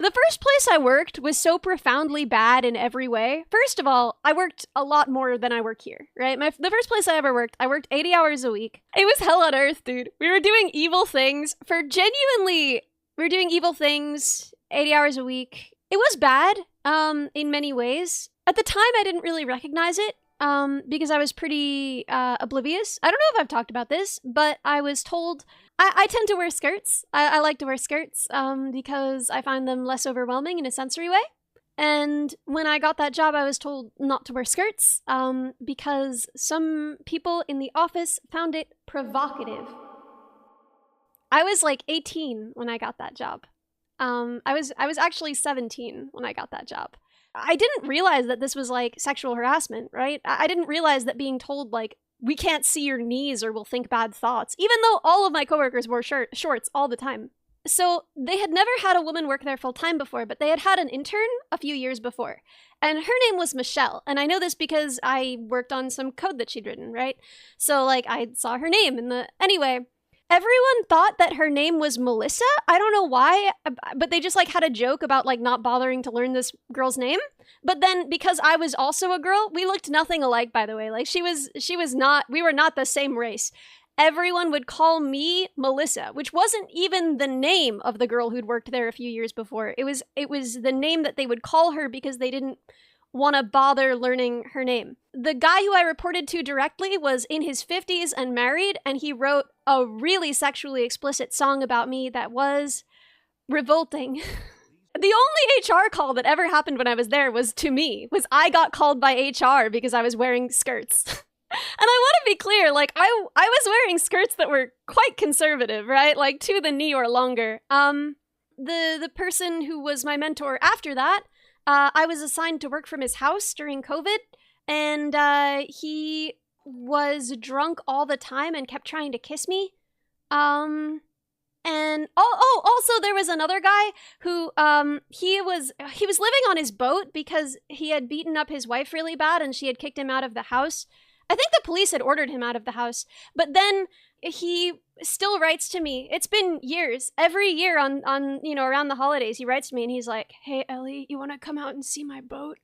The first place I worked was so profoundly bad in every way. First of all, I worked a lot more than I work here, right? The first place I ever worked, I worked 80 hours a week. It was hell on earth, dude. We were doing evil things we were doing evil things 80 hours a week. It was bad, in many ways. At the time, I didn't really recognize it, because I was pretty, oblivious. I don't know if I've talked about this, but I was told I tend to wear skirts. I like to wear skirts, because I find them less overwhelming in a sensory way. And when I got that job, I was told not to wear skirts, because some people in the office found it provocative. I was like 18 when I got that job. I was actually 17 when I got that job. I didn't realize that this was like sexual harassment, right? I didn't realize that being told like, we can't see your knees or we'll think bad thoughts, even though all of my coworkers wore shorts all the time. So they had never had a woman work there full time before, but they had had an intern a few years before. And her name was Michelle. And I know this because I worked on some code that she'd written, right? So like I saw her name anyway, everyone thought that her name was Melissa. I don't know why, but they just like had a joke about like not bothering to learn this girl's name. But then because I was also a girl, we looked nothing alike, by the way. Like she was not, we were not the same race. Everyone would call me Melissa, which wasn't even the name of the girl who'd worked there a few years before. It was the name that they would call her because they didn't want to bother learning her name. The guy who I reported to directly was in his 50s and married, and he wrote a really sexually explicit song about me that was revolting. The only HR call that ever happened when I was there was to me, was I got called by HR because I was wearing skirts. And I want to be clear, like, I was wearing skirts that were quite conservative, right? Like, to the knee or longer. The person who was my mentor after that, I was assigned to work from his house during COVID, and he was drunk all the time and kept trying to kiss me. And also there was another guy who he was living on his boat because he had beaten up his wife really bad and she had kicked him out of the house. I think the police had ordered him out of the house, but then he still writes to me. It's been years. Every year on around the holidays, he writes to me and he's like, "Hey Ellie, you want to come out and see my boat?"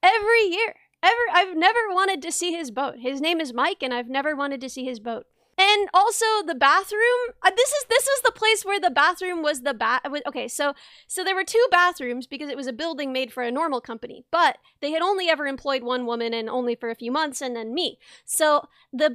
Every year. I've never wanted to see his boat. His name is Mike, and I've never wanted to see his boat. And also the bathroom, this is the place where the bathroom was okay, so there were two bathrooms because it was a building made for a normal company, but they had only ever employed one woman and only for a few months, and then me. So the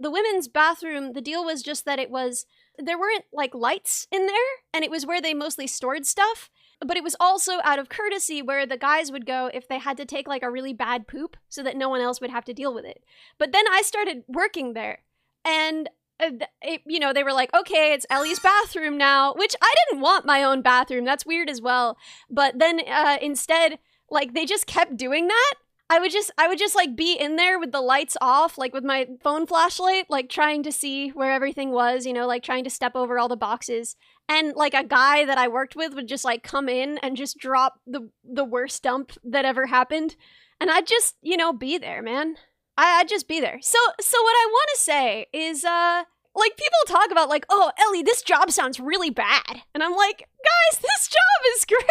women's bathroom, the deal was just that there weren't like lights in there, and it was where they mostly stored stuff, but it was also out of courtesy where the guys would go if they had to take like a really bad poop so that no one else would have to deal with it. But then I started working there. And, they were like, okay, it's Ellie's bathroom now, which I didn't want my own bathroom. That's weird as well. But then instead, like, they just kept doing that. I would just like be in there with the lights off, like with my phone flashlight, like trying to see where everything was, like trying to step over all the boxes. And like a guy that I worked with would just like come in and just drop the worst dump that ever happened. And I'd just, be there, man. I'd just be there. So what I want to say is, like, people talk about, like, oh, Ellie, this job sounds really bad. And I'm like, guys, this job is great.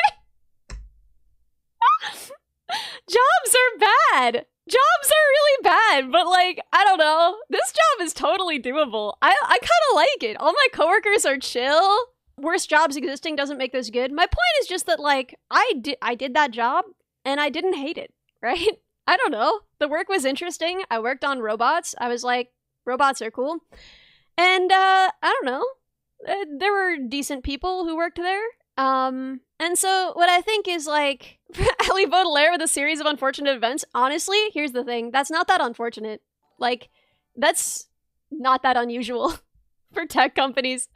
Jobs are bad. Jobs are really bad. But, like, I don't know. This job is totally doable. I kind of like it. All my coworkers are chill. Worst jobs existing doesn't make this good. My point is just that, like, I did that job, and I didn't hate it, right? I don't know. The work was interesting. I worked on robots. I was like, robots are cool. And, I don't know. There were decent people who worked there. And so what I think is like, Ellie Baudelaire with a series of unfortunate events. Honestly, here's the thing. That's not that unfortunate. Like, that's not that unusual for tech companies.